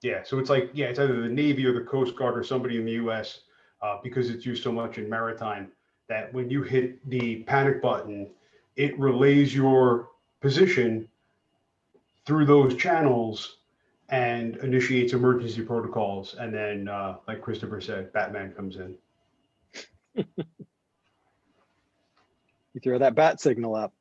yeah. So it's like, yeah, it's either the Navy or the Coast Guard or somebody in the U.S. Because it's used so much in maritime that when you hit the panic button, it relays your position through those channels and initiates emergency protocols. And then, like Christopher said, Batman comes in. you throw that bat signal up.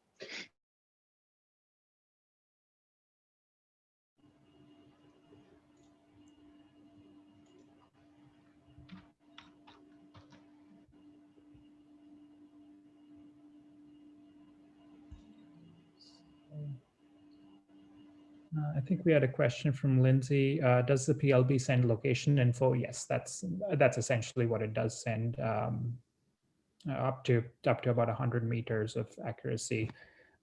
I think we had a question from Lindsay. Does the PLB send location info? Yes, that's essentially what it does send, up to about 100 meters of accuracy.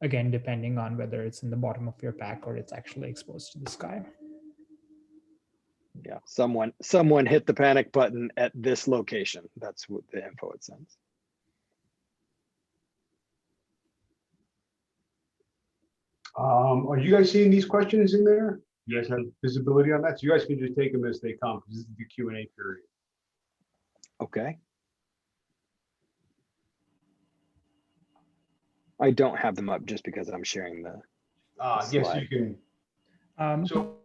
Again, depending on whether it's in the bottom of your pack or it's actually exposed to the sky. Yeah, someone hit the panic button at this location. That's what the info it sends. Are you guys seeing these questions in there? You guys have visibility on that? So you guys can just take them as they come, because this is the Q&A period. Okay. I don't have them up just because I'm sharing the Yes, slide. you can. So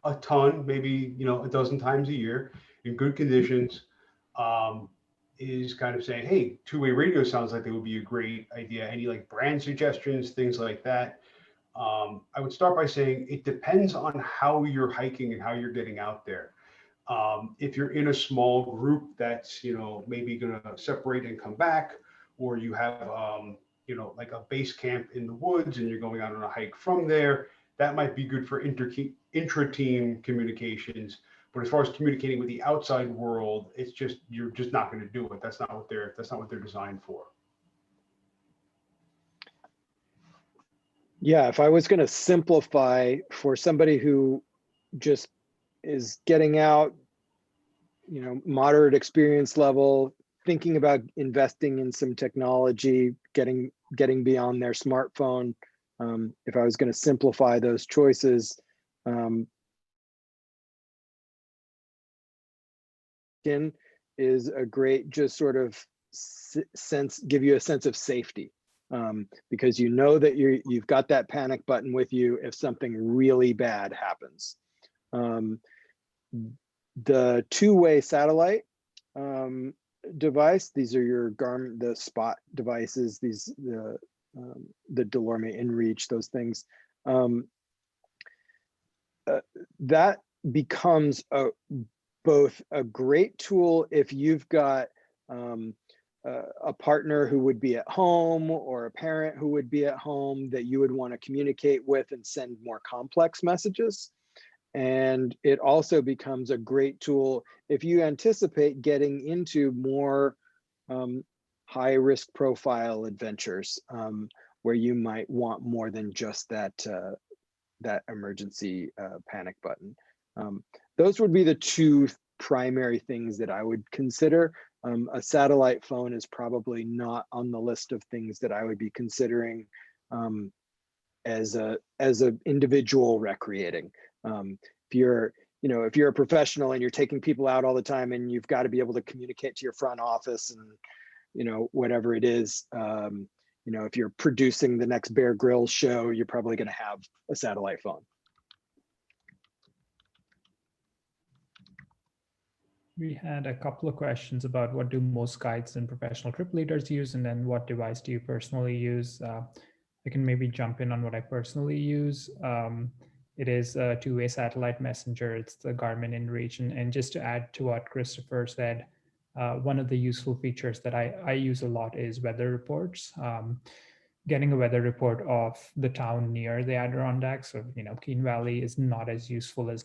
a ton, maybe, a dozen times a year in good conditions, is kind of saying, hey, two-way radio sounds like they would be a great idea. Any like brand suggestions, things like that. I would start by saying it depends on how you're hiking and how you're getting out there. If you're in a small group that's, maybe going to separate and come back, or you have, like a base camp in the woods and you're going out on a hike from there, that might be good for intra-team communications. But as far as communicating with the outside world, you're just not going to do it. That's not what they're designed for. Yeah, if I was going to simplify for somebody who just is getting out, moderate experience level, thinking about investing in some technology, getting beyond their smartphone. If I was going to simplify those choices, is a great just sort of give you a sense of safety, because you know that you've got that panic button with you if something really bad happens. The two-way satellite device, these are your Garmin, the Spot devices, the Delorme InReach, those things. That becomes both a great tool if you've got a partner who would be at home or a parent who would be at home that you would want to communicate with and send more complex messages. And it also becomes a great tool if you anticipate getting into more high risk profile adventures, where you might want more than just that emergency panic button. Those would be the two primary things that I would consider. A satellite phone is probably not on the list of things that I would be considering as a individual recreating. If you're a professional and you're taking people out all the time and you've got to be able to communicate to your front office and whatever it is, if you're producing the next Bear Grylls show, you're probably going to have a satellite phone. We had a couple of questions about what do most guides and professional trip leaders use, and then what device do you personally use? I can maybe jump in on what I personally use. It is a two-way satellite messenger. It's the Garmin InReach. And just to add to what Christopher said, one of the useful features that I use a lot is weather reports. getting a weather report of the town near the Adirondacks or, Keene Valley is not as useful as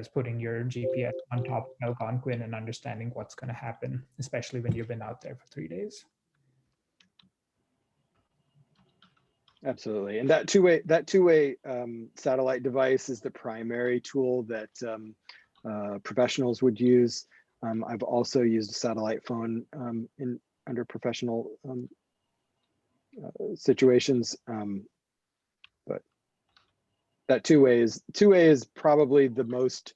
putting your GPS on top of Algonquin and understanding what's going to happen, especially when you've been out there for 3 days. Absolutely, and that two-way satellite device is the primary tool that professionals would use. I've also used a satellite phone under professional situations, but that two-way is probably the most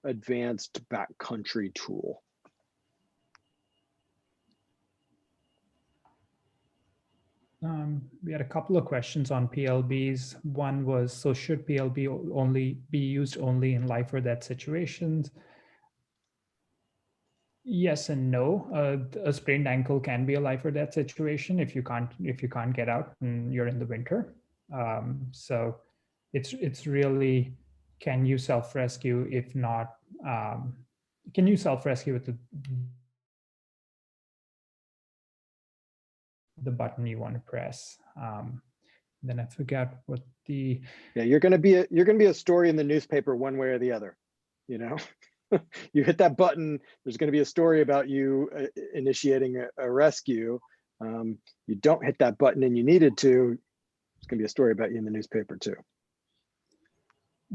advanced backcountry tool. We had a couple of questions on PLBs. One was, so should PLB only be used only in life or death situations? Yes and no. A sprained ankle can be a life or death situation if you can't get out and you're in the winter. So it's really, can you self-rescue? If not, can you self-rescue with the button you want to press? Then I forgot what the... Yeah, you're gonna be a story in the newspaper one way or the other, You hit that button, there's going to be a story about you initiating a rescue. You don't hit that button and you needed to, there's going to be a story about you in the newspaper too.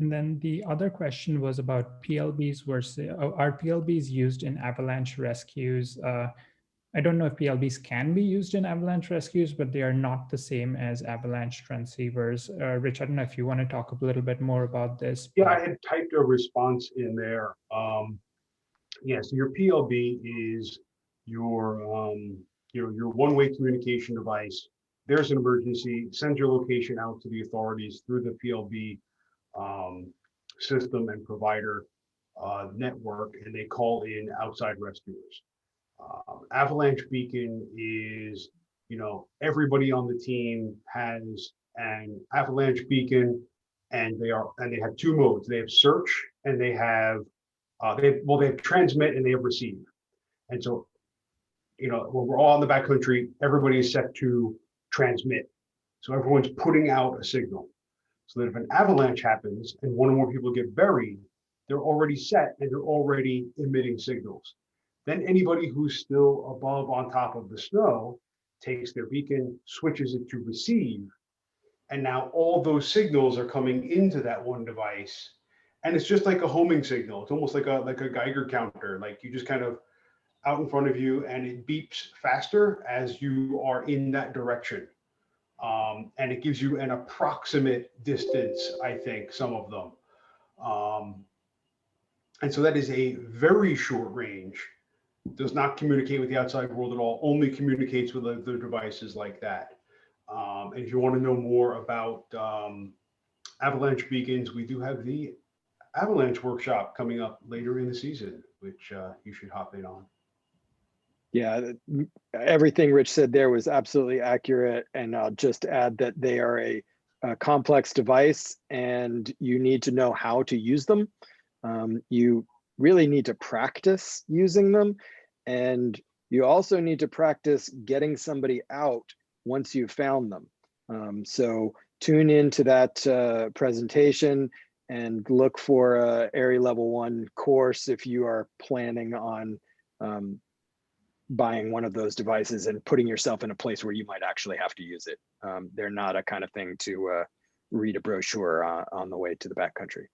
And then the other question was about PLBs versus, are PLBs used in avalanche rescues? I don't know if PLBs can be used in avalanche rescues, but they are not the same as avalanche transceivers. Rich, I don't know if you want to talk a little bit more about this. Yeah, I had typed a response in there. So your PLB is your one-way communication device. There's an emergency, send your location out to the authorities through the PLB system and provider network, and they call in outside rescuers. Avalanche beacon is, everybody on the team has an avalanche beacon, and they have two modes. They have search and they have transmit and they have receive. And so, when we're all in the backcountry, everybody is set to transmit. So everyone's putting out a signal, so that if an avalanche happens and one or more people get buried, they're already set and they're already emitting signals. Then anybody who's still above on top of the snow takes their beacon, switches it to receive, and now all those signals are coming into that one device. And it's just like a homing signal. It's almost like a Geiger counter. Like you just kind of out in front of you, and it beeps faster as you are in that direction. And it gives you an approximate distance, I think, some of them. And so that is a very short range, does not communicate with the outside world at all, only communicates with other devices like that. And if you want to know more about avalanche beacons, we do have the avalanche workshop coming up later in the season, which you should hop in on. Yeah, everything Rich said there was absolutely accurate. And I'll just add that they are a complex device and you need to know how to use them. You really need to practice using them. And you also need to practice getting somebody out once you've found them. So tune into that presentation and look for a ARRI Level 1 course if you are planning on buying one of those devices and putting yourself in a place where you might actually have to use it. They're not a kind of thing to read a brochure on the way to the backcountry.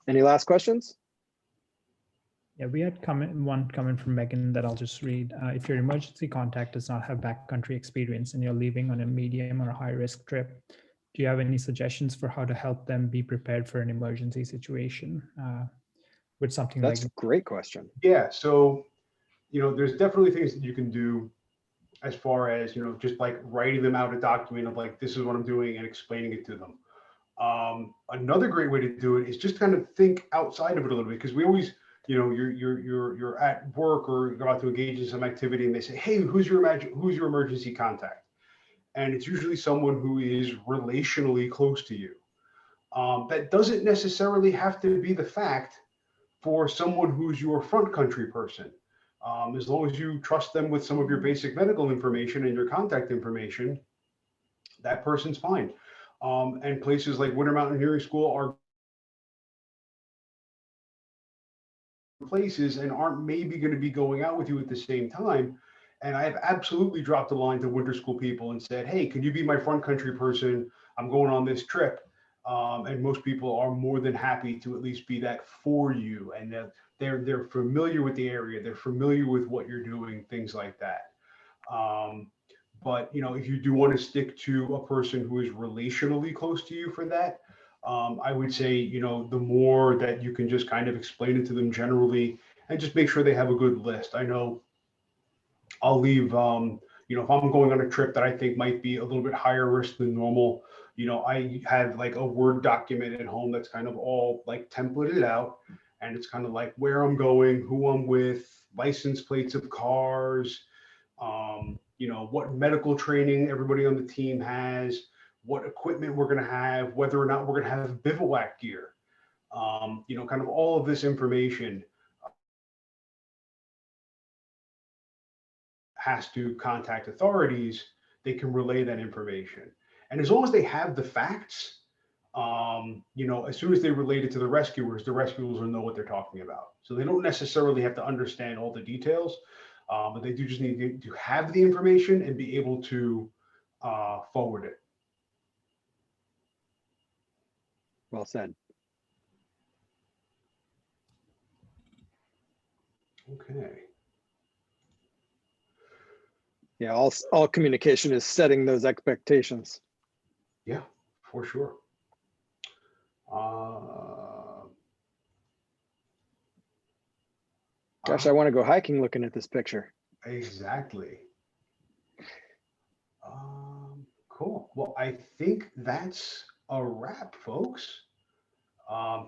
Any last questions? Yeah, we had one comment from Megan that I'll just read. If your emergency contact does not have backcountry experience and you're leaving on a medium or a high risk trip, do you have any suggestions for how to help them be prepared for an emergency situation with something like that? That's a great question. Yeah, so, there's definitely things that you can do as far as, just like writing them out a document of like, this is what I'm doing and explaining it to them. Another great way to do it is just kind of think outside of it a little bit, because we always, you're at work or you're about to engage in some activity and they say, hey, who's your emergency contact? and it's usually someone who is relationally close to you. That doesn't necessarily have to be the fact for someone who's your front country person. As long as you trust them with some of your basic medical information and your contact information, that person's fine. And places like Winter Mountain Hearing School are places and aren't maybe going to be going out with you at the same time. And I have absolutely dropped a line to winter school people and said, hey, can you be my front country person? I'm going on this trip. And most people are more than happy to at least be that for you. And they're familiar with the area. They're familiar with what you're doing, things like that. But if you do want to stick to a person who is relationally close to you for that, I would say, the more that you can just kind of explain it to them generally and just make sure they have a good list. I know I'll leave, if I'm going on a trip that I think might be a little bit higher risk than normal, I have like a Word document at home that's kind of all like templated out. And it's kind of like where I'm going, who I'm with, license plates of cars, what medical training everybody on the team has, what equipment we're going to have, whether or not we're going to have bivouac gear, kind of all of this information has to contact authorities. They can relay that information. And as long as they have the facts, as soon as they relate it to the rescuers will know what they're talking about. So they don't necessarily have to understand all the details, but they do just need to have the information and be able to forward it. Well said. Okay. Yeah, all communication is setting those expectations. Yeah, for sure. Gosh, I want to go hiking looking at this picture. Exactly. Cool. Well, I think that's a wrap, folks.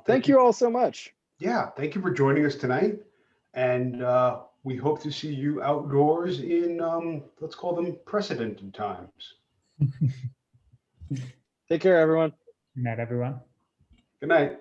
Thank you all so much. Yeah, thank you for joining us tonight. And we hope to see you outdoors in, let's call them precedented times. Take care, everyone. Good night, everyone. Good night.